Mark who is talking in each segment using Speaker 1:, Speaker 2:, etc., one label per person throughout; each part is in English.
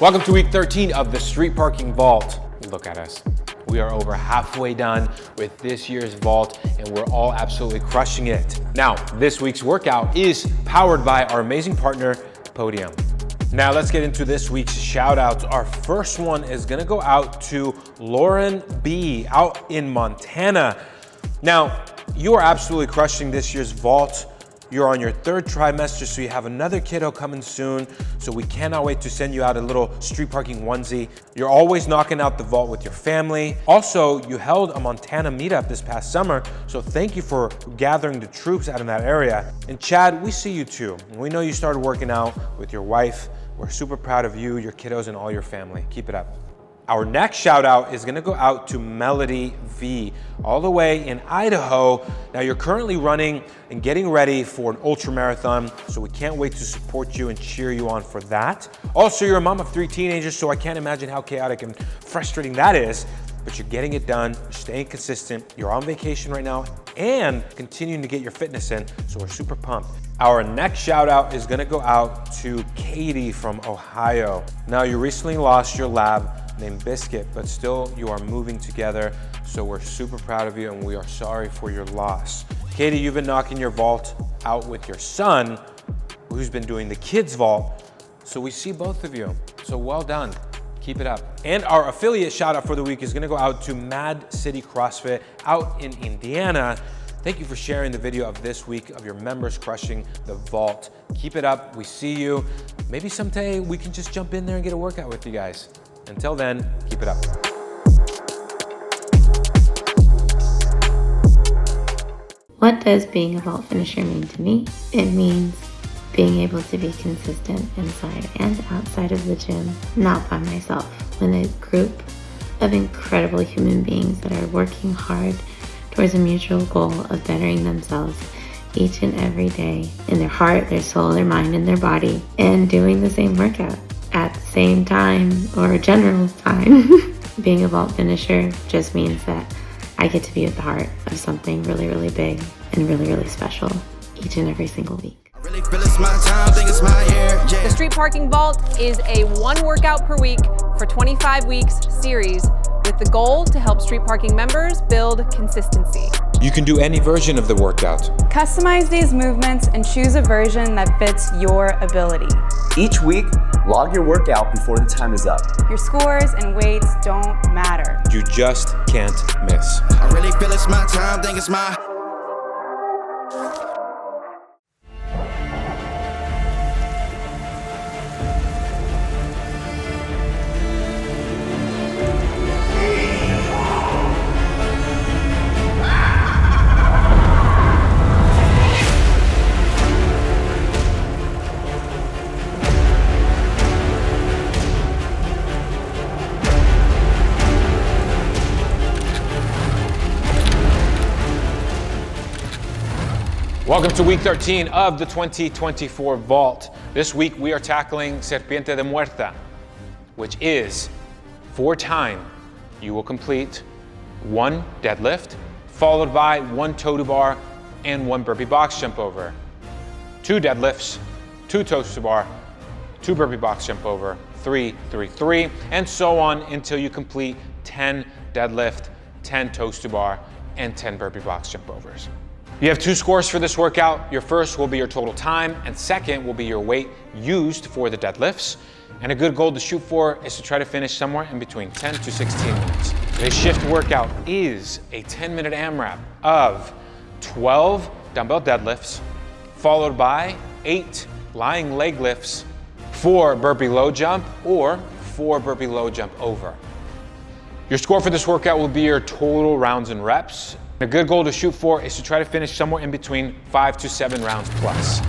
Speaker 1: Welcome to week 13 of the Street Parking Vault. Look at us. We are over halfway done with this year's vault and we're all absolutely crushing it. Now, this week's workout is powered by our amazing partner, Podium. Now let's get into this week's shout outs. Our first one is gonna go out to Lauren B out in Montana. Now, you are absolutely crushing this year's vault. You're on your third trimester, so you have another kiddo coming soon. So we cannot wait to send you out a little street parking onesie. You're always knocking out the vault with your family. Also, you held a Montana meetup this past summer, so thank you for gathering the troops out in that area. And Chad, we see you too. We know you started working out with your wife. We're super proud of you, your kiddos, and all your family. Keep it up. Our next shout out is gonna go out to Melody V, all the way in Idaho. Now you're currently running and getting ready for an ultra marathon, so we can't wait to support you and cheer you on for that. Also, you're a mom of 3 teenagers, so I can't imagine how chaotic and frustrating that is, but you're getting it done, you're staying consistent, you're on vacation right now, and continuing to get your fitness in, so we're super pumped. Our next shout out is gonna go out to Katie from Ohio. Now you recently lost your lab named Biscuit, but still you are moving together, so we're super proud of you and we are sorry for your loss. Katie, you've been knocking your vault out with your son, who's been doing the kids vault, so we see both of you, so well done. Keep it up. And our affiliate shout out for the week is gonna go out to Mad City CrossFit out in Indiana. Thank you for sharing the video of this week of your members crushing the vault. Keep it up, we see you. Maybe someday we can just jump in there and get a workout with you guys. Until then, keep it up.
Speaker 2: What does being a vault finisher mean to me? It means being able to be consistent inside and outside of the gym, not by myself, with a group of incredible human beings that are working hard towards a mutual goal of bettering themselves each and every day in their heart, their soul, their mind, and their body, and doing the same workout at the same time or general time. Being a vault finisher just means that I get to be at the heart of something really, really big and really, really special each and every single week.
Speaker 3: The Street Parking Vault is a 1 workout per week for 25 weeks series with the goal to help street parking members build consistency.
Speaker 1: You can do any version of the workout.
Speaker 4: Customize these movements and choose a version that fits your ability.
Speaker 5: Each week, log your workout before the time is up.
Speaker 4: Your scores and weights don't matter.
Speaker 1: You just can't miss.
Speaker 6: I really feel it's my time, think it's my...
Speaker 1: Welcome to week 13 of the 2024 Vault. This week we are tackling Serpiente de Muerta, which is 4 times you will complete 1 deadlift, followed by 1 toe to bar and 1 burpee box jump over. 2 deadlifts, 2 toes to bar, 2 burpee box jump over, 3, 3, 3, and so on until you complete 10 deadlift, 10 toes to bar, and 10 burpee box jump overs. You have 2 scores for this workout. Your first will be your total time, and second will be your weight used for the deadlifts. And a good goal to shoot for is to try to finish somewhere in between 10 to 16 minutes. Today's shift workout is a 10-minute AMRAP of 12 dumbbell deadlifts, followed by 8 lying leg lifts, 4 burpee low jump, or 4 burpee low jump over. Your score for this workout will be your total rounds and reps. A good goal to shoot for is to try to finish somewhere in between 5 to 7 rounds plus.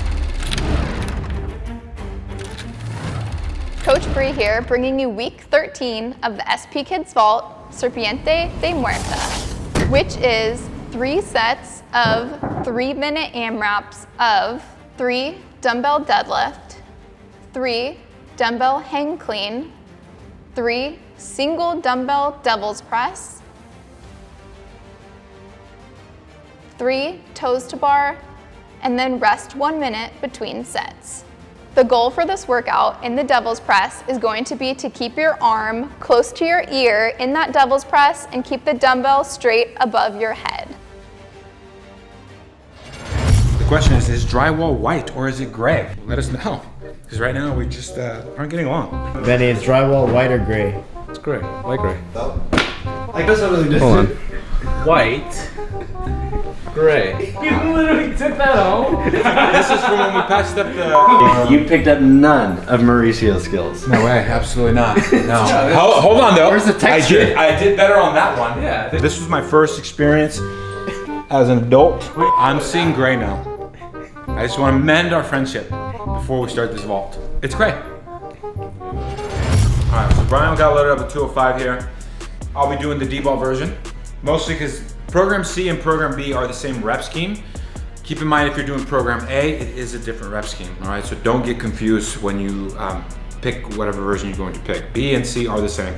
Speaker 7: Coach Bree here, bringing you week 13 of the SP Kids Vault, Serpiente de Muerta, which is 3 sets of 3-minute AMRAPs of 3 dumbbell deadlift, 3 dumbbell hang clean, 3 single dumbbell devil's press, 3 toes to bar, and then rest 1 minute between sets. The goal for this workout in the devil's press is going to be to keep your arm close to your ear in that devil's press and keep the dumbbell straight above your head.
Speaker 1: The question is drywall white or is it gray? Let us know, because right now we just aren't getting along.
Speaker 8: Benny, is drywall white or gray?
Speaker 1: It's gray, light gray.
Speaker 8: I guess I really did.
Speaker 1: Hold on.
Speaker 8: White, gray. You literally took that home.
Speaker 1: This is from when we patched up the...
Speaker 8: You picked up none of Mauricio's skills.
Speaker 1: No way, absolutely not. No. Hold on though.
Speaker 8: Where's the texture?
Speaker 1: I did better on that one.
Speaker 8: Yeah.
Speaker 1: This was my first experience as an adult. I'm seeing gray now. I just want to mend our friendship before we start this vault. It's gray. All right, so Brian got loaded up at 205 here. I'll be doing the D-ball version, mostly because Program C and Program B are the same rep scheme. Keep in mind if you're doing Program A, it is a different rep scheme, all right? So don't get confused when you pick whatever version you're going to pick. B and C are the same.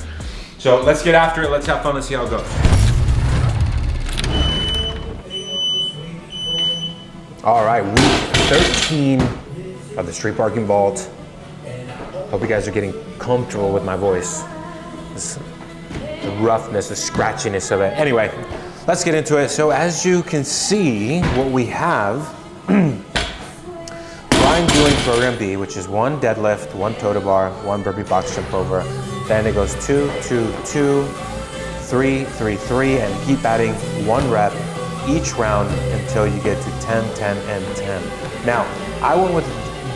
Speaker 1: So let's get after it, let's have fun, let's see how it goes. All right, week 13 of the street parking vault. Hope you guys are getting comfortable with my voice. The roughness, the scratchiness of it. Anyway, let's get into it. So as you can see, what we have, Brian doing Program B, which is 1 deadlift, 1 toe to bar, 1 burpee box jump over. Then it goes 2, 2, 2, 3, 3, 3, and keep adding 1 rep each round until you get to 10, 10, and 10. Now, I went with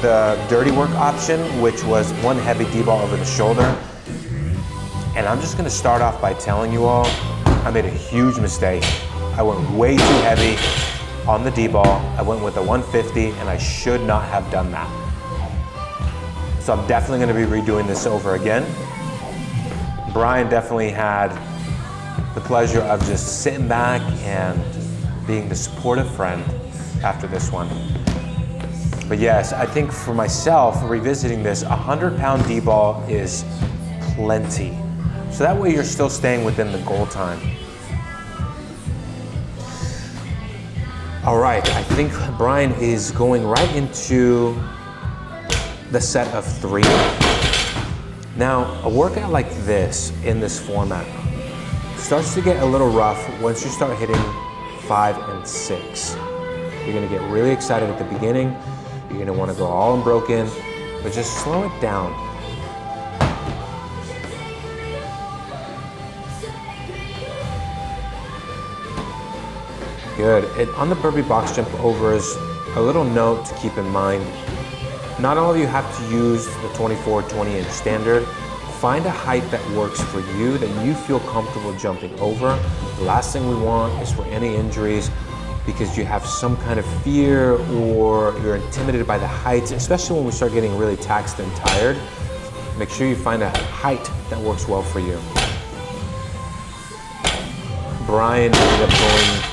Speaker 1: the dirty work option, which was 1 heavy D-ball over the shoulder. And I'm just gonna start off by telling you all, I made a huge mistake. I went way too heavy on the D-ball. I went with a 150 and I should not have done that. So I'm definitely gonna be redoing this over again. Brian definitely had the pleasure of just sitting back and being the supportive friend after this one. But yes, I think for myself, revisiting this, 100-pound D-ball is plenty. So that way you're still staying within the goal time. All right, I think Brian is going right into the set of 3. Now, a workout like this, in this format, starts to get a little rough once you start hitting 5 and 6. You're gonna get really excited at the beginning. You're gonna wanna go all unbroken, but just slow it down. Good. On the burpee box jump overs, a little note to keep in mind. Not all of you have to use the 24, 20-inch standard. Find a height that works for you, that you feel comfortable jumping over. The last thing we want is for any injuries because you have some kind of fear or you're intimidated by the heights, especially when we start getting really taxed and tired. Make sure you find a height that works well for you. Brian ended up going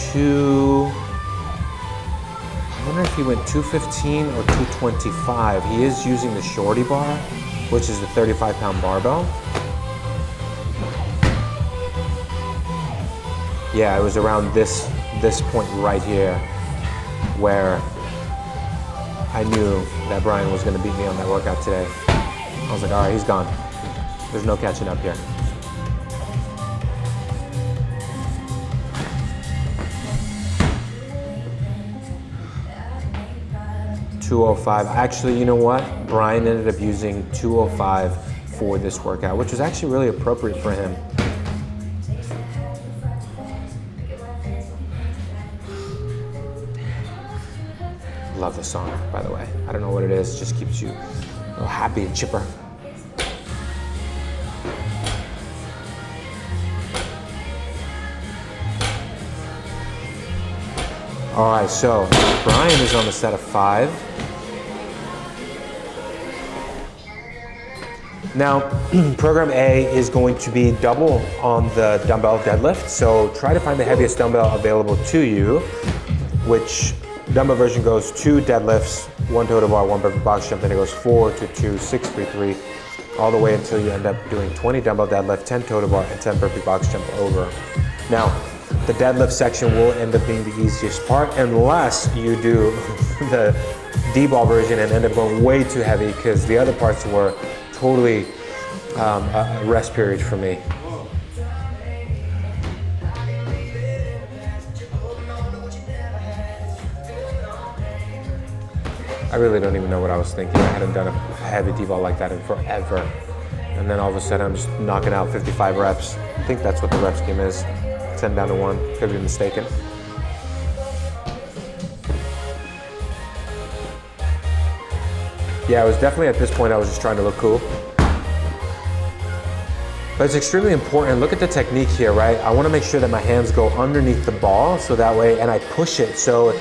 Speaker 1: I wonder if he went 215 or 225. He is using the shorty bar, which is the 35-pound barbell. Yeah, it was around this point right here where I knew that Brian was gonna beat me on that workout today. I was like, all right, he's gone. There's no catching up here. .205. Actually, you know what? Brian ended up using 205 for this workout, which was actually really appropriate for him. Love the song, by the way. I don't know what it is, it just keeps you a little happy and chipper. All right, so Brian is on the set of 5. Now, program A is going to be double on the dumbbell deadlift, so try to find the heaviest dumbbell available to you, which dumbbell version goes 2 deadlifts, 1 toe to bar, 1 burpee box jump, then it goes 4 to 2, 6, 3, 3, all the way until you end up doing 20 dumbbell deadlift, 10 toe to bar, and 10 burpee box jump over. Now, The deadlift section will end up being the easiest part unless you do the D-ball version and end up going way too heavy, because the other parts were totally a rest period for me. I really don't even know what I was thinking. I hadn't done a heavy D-ball like that in forever. And then all of a sudden I'm just knocking out 55 reps. I think that's what the rep scheme is. 10 down to 1, could be mistaken. Yeah, it was definitely at this point I was just trying to look cool. But it's extremely important. Look at the technique here, right? I want to make sure that my hands go underneath the ball so that way, and I push it so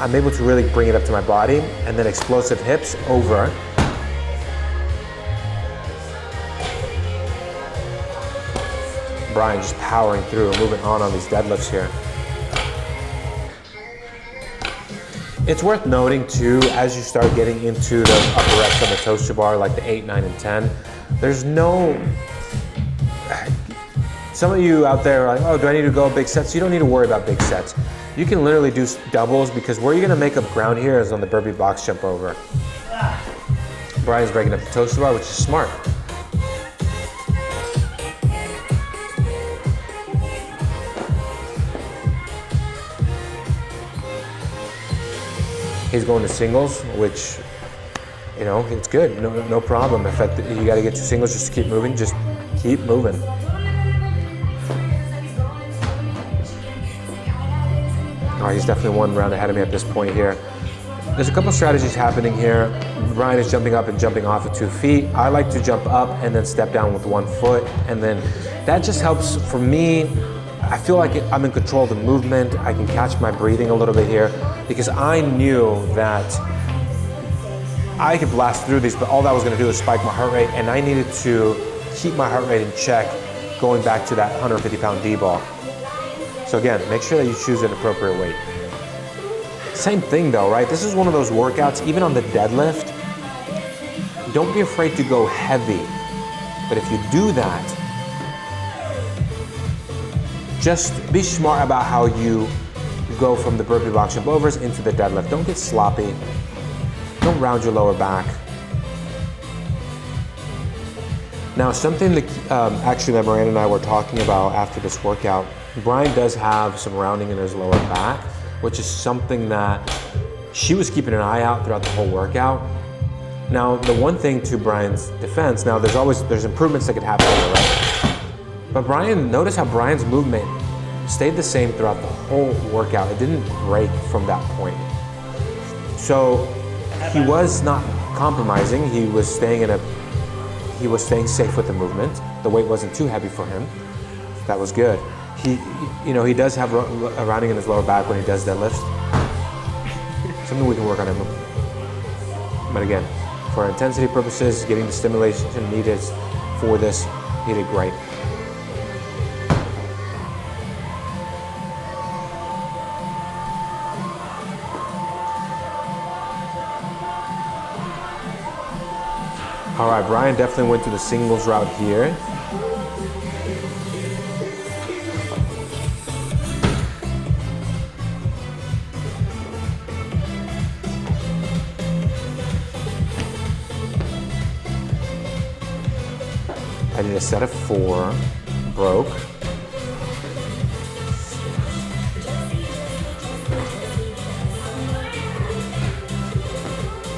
Speaker 1: I'm able to really bring it up to my body, and then explosive hips over. Brian just powering through and moving on these deadlifts here. It's worth noting too, as you start getting into those upper reps on the toaster bar, like the 8, 9, and 10, there's no, some of you out there are like, oh, do I need to go big sets? You don't need to worry about big sets. You can literally do doubles, because where you're gonna make up ground here is on the burpee box jump over. Brian's breaking up the toaster bar, which is smart. He's going to singles, which, you know, it's good, no problem. In fact, you gotta get to singles, just keep moving, just keep moving. Oh, he's definitely one round ahead of me at this point here. There's a couple strategies happening here. Brian is jumping up and jumping off with 2 feet. I like to jump up and then step down with 1 foot, and then that just helps for me. I feel like I'm in control of the movement. I can catch my breathing a little bit here, because I knew that I could blast through these, but all that was gonna do is spike my heart rate, and I needed to keep my heart rate in check going back to that 150-pound D-ball. So again, make sure that you choose an appropriate weight. Same thing though, right? This is one of those workouts, even on the deadlift, don't be afraid to go heavy. But if you do that, just be smart about how you go from the burpee box jump overs into the deadlift. Don't get sloppy. Don't round your lower back. Now, something that actually that Miranda and I were talking about after this workout, Brian does have some rounding in his lower back, which is something that she was keeping an eye out throughout the whole workout. Now, the one thing to Brian's defense, now there's improvements that could happen there, right? But Brian, notice how Brian's movement stayed the same throughout the whole workout. It didn't break from that point. So he was not compromising. He was staying safe with the movement. The weight wasn't too heavy for him. That was good. He does have a rounding in his lower back when he does deadlifts. Something we can work on him. But again, for intensity purposes, getting the stimulation needed for this, he did great. All right, Brian definitely went to the singles route here. I did a set of 4, broke.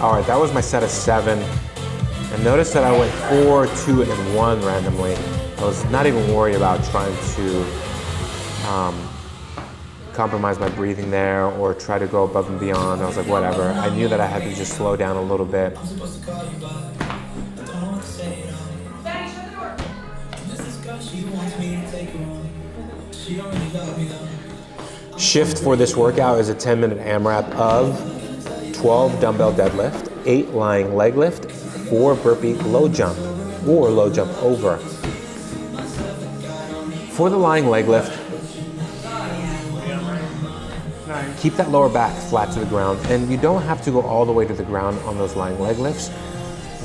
Speaker 1: All right, that was my set of 7. And notice that I went 4, 2, and 1 randomly. I was not even worried about trying to compromise my breathing there or try to go above and beyond. I was like, whatever. I knew that I had to just slow down a little bit. Shift for this workout is a 10-minute AMRAP of 12 dumbbell deadlift, 8 lying leg lift, 4 burpee low jump or low jump over. For the lying leg lift, keep that lower back flat to the ground, and you don't have to go all the way to the ground on those lying leg lifts.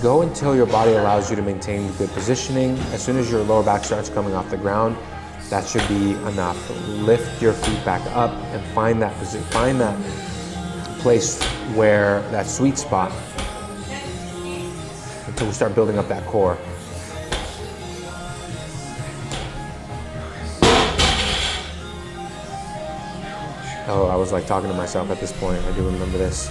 Speaker 1: Go until your body allows you to maintain good positioning. As soon as your lower back starts coming off the ground, That should be enough. Lift your feet back up and find that position, find that place where that sweet spot until we start building up that core. Oh, I was like talking to myself at this point. I do remember this.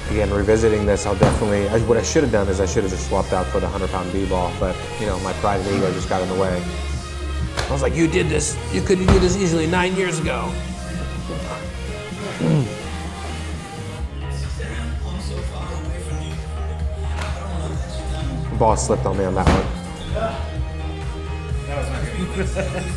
Speaker 1: Again, revisiting this, I'll definitely, what I should have done is I should have just swapped out for the 100-pound B-ball, but you know, my pride and ego just got in the way. I was like, you did this, you couldn't do this easily 9 years ago. The ball slipped on me on that one.
Speaker 8: That was not good.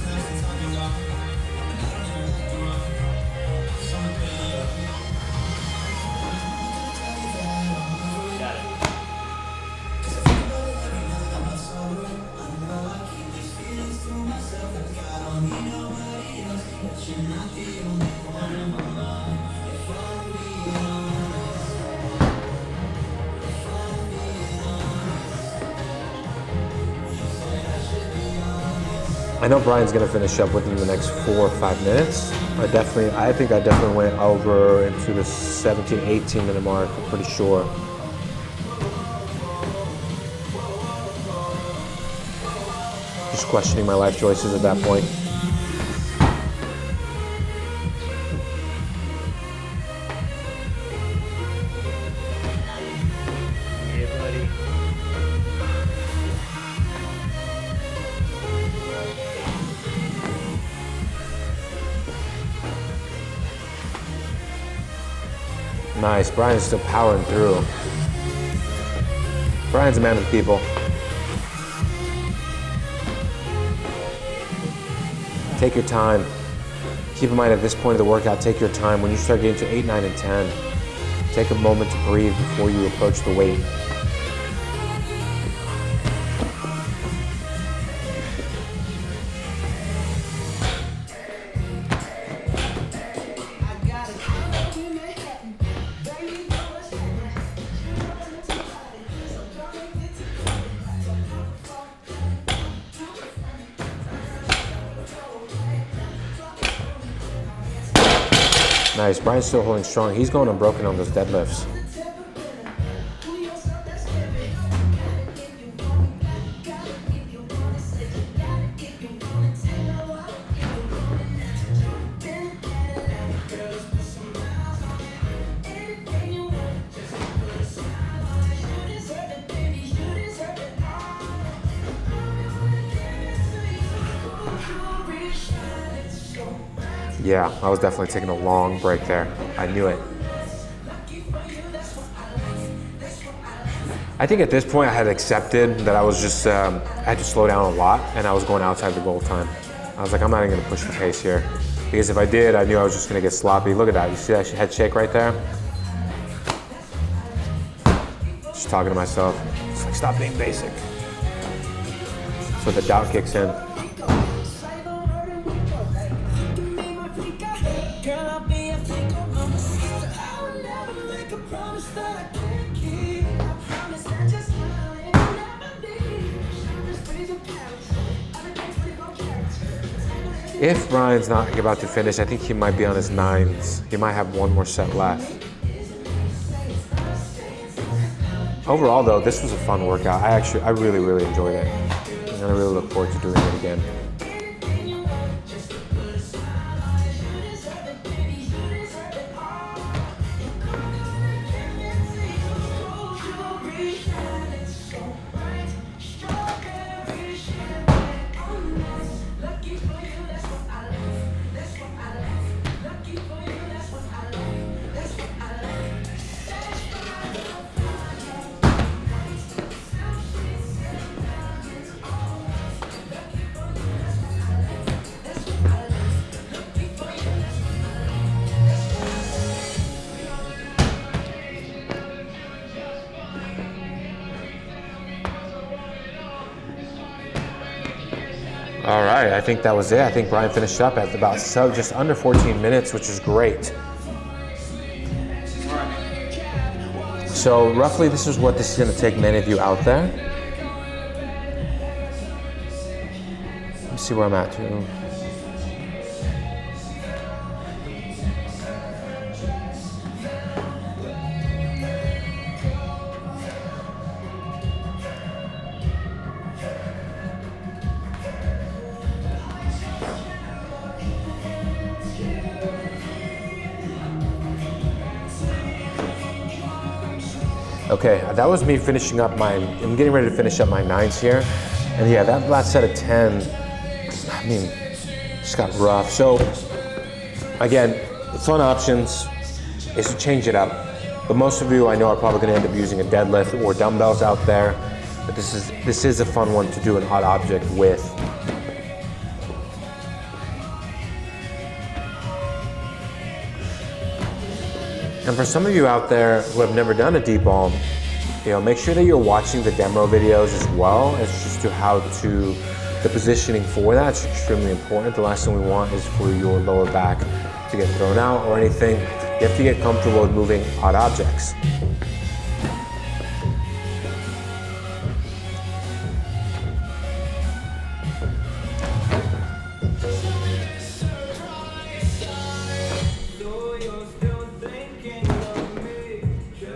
Speaker 1: I know Brian's gonna finish up within the next 4 or 5 minutes. I think I definitely went over into the 17, 18 minute mark, I'm pretty sure. Just questioning my life choices at that point.
Speaker 8: Yeah, buddy.
Speaker 1: Nice, Brian's still powering through. Brian's a man of the people. Take your time. Keep in mind at this point of the workout, take your time. When you start getting to 8, 9, and 10, take a moment to breathe before you approach the weight. Nice, Brian's still holding strong. He's going unbroken on those deadlifts. Yeah, I was definitely taking a long break there. I knew it. I think at this point I had accepted that I was just, I had to slow down a lot and I was going outside the goal time. I was like, I'm not even gonna push the pace here. Because if I did, I knew I was just gonna get sloppy. Look at that, you see that head shake right there? Just talking to myself. It's like, stop being basic. So the doubt kicks in. If Brian's not about to finish, I think he might be on his 9s. He might have one more set left. Overall though, this was a fun workout. I really, really enjoyed it. And I really look forward to doing it again. All right, I think that was it. I think Brian finished up at about just under 14 minutes, which is great. So roughly this is what this is gonna take many of you out there. Let me see where I'm at too. Okay, that was me finishing up I'm getting ready to finish up my 9s here. And yeah, that last set of 10, I mean, just got rough. So again, the fun options is to change it up. But most of you I know are probably gonna end up using a deadlift or dumbbells out there. But this is a fun one to do an odd object with. And for some of you out there who have never done a deep ball, make sure that you're watching the demo videos as well as just to how to, the positioning for that is extremely important. The last thing we want is for your lower back to get thrown out or anything. You have to get comfortable with moving odd objects.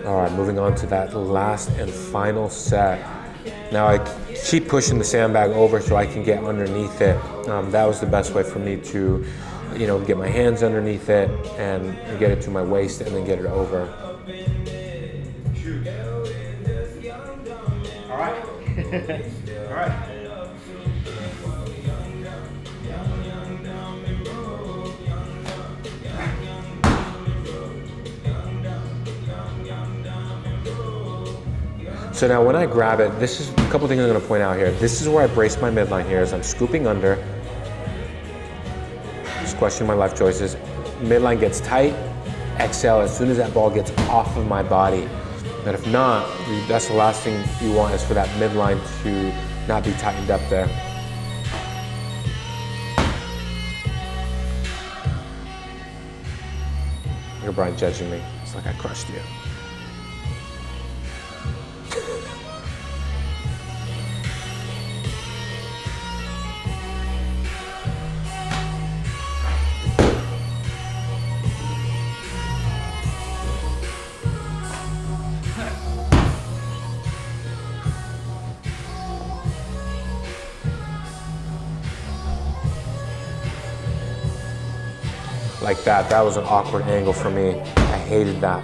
Speaker 1: All right, moving on to that last and final set. Now I keep pushing the sandbag over so I can get underneath it. That was the best way for me to, get my hands underneath it and get it to my waist and then get it over.
Speaker 8: All right. All right.
Speaker 1: So now when I grab it, this is a couple things I'm gonna point out here. This is where I brace my midline here as I'm scooping under. Just questioning my life choices. Midline gets tight, exhale as soon as that ball gets off of my body. But if not, that's the last thing you want is for that midline to not be tightened up there. Look at Brian judging me. It's like I crushed you. Like that. That was an awkward angle for me. I hated that.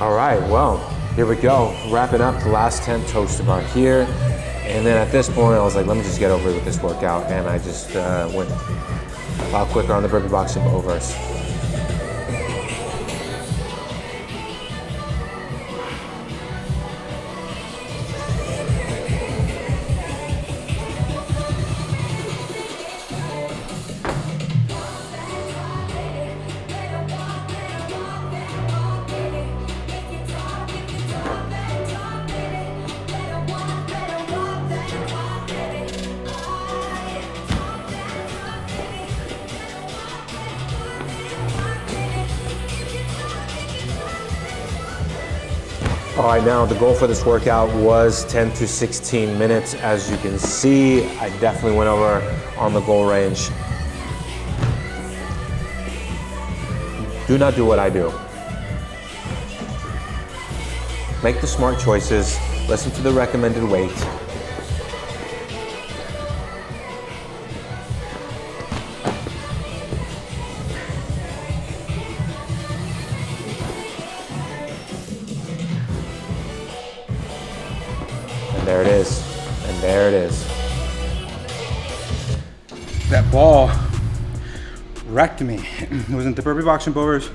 Speaker 1: All right, well, here we go. Wrapping up the last 10 toes about here. And then at this point, I was like, let me just get over with this workout. And I just went a lot quicker on the burpee box and overs. All right, now the goal for this workout was 10 to 16 minutes. As you can see, I definitely went over on the goal range. Do not do what I do. Make the smart choices, listen to the recommended weight.
Speaker 5: There it is.
Speaker 8: That ball wrecked me. It wasn't the burpee box and bowers,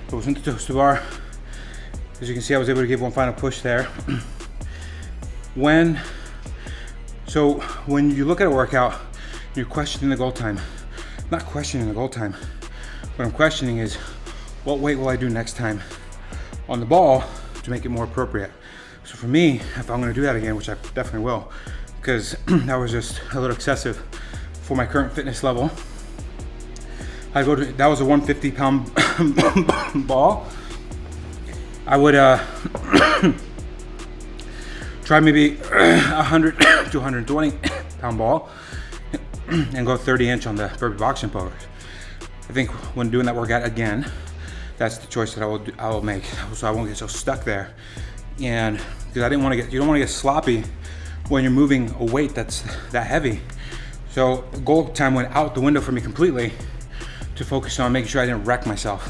Speaker 8: it wasn't the toaster bar. As you can see, I was able to give one final push there. So when you look at a workout, you're questioning the goal time. I'm not questioning the goal time. What I'm questioning is, what weight will I do next time on the ball to make it more appropriate? So for me, if I'm gonna do that again, which I definitely will, because that was just a little excessive for my current fitness level, that was a 150 pound ball. I would try maybe 100 to 120 pound ball and go 30-inch on the burpee box and bowers. I think when doing that workout again, that's the choice that I will make, so I won't get so stuck there. And because you don't want to get sloppy when you're moving a weight that's that heavy. So goal time went out the window for me completely to focus on making sure I didn't wreck myself.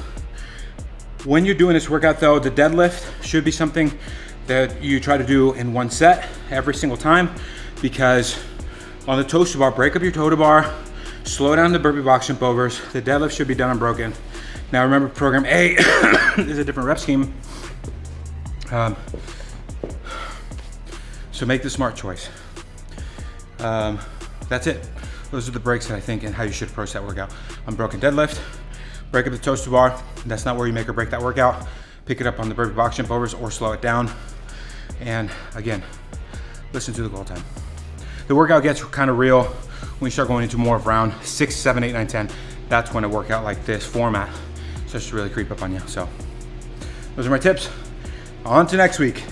Speaker 8: When you're doing this workout though, the deadlift should be something that you try to do in one set every single time, because on the toaster bar, break up your total bar, slow down the burpee box and bowers. The deadlift should be done unbroken. Now remember, program A is a different rep scheme. So make the smart choice. That's it. Those are the breaks that I think and how you should approach that workout. Unbroken deadlift, break up the toaster bar. That's not where you make or break that workout. Pick it up on the burpee box and bowers or slow it down. And again, listen to the goal time. The workout gets kind of real when you start going into more of round 6, 7, 8, 9, 10. That's when a workout like this format starts to really creep up on you. So those are my tips. On to next week.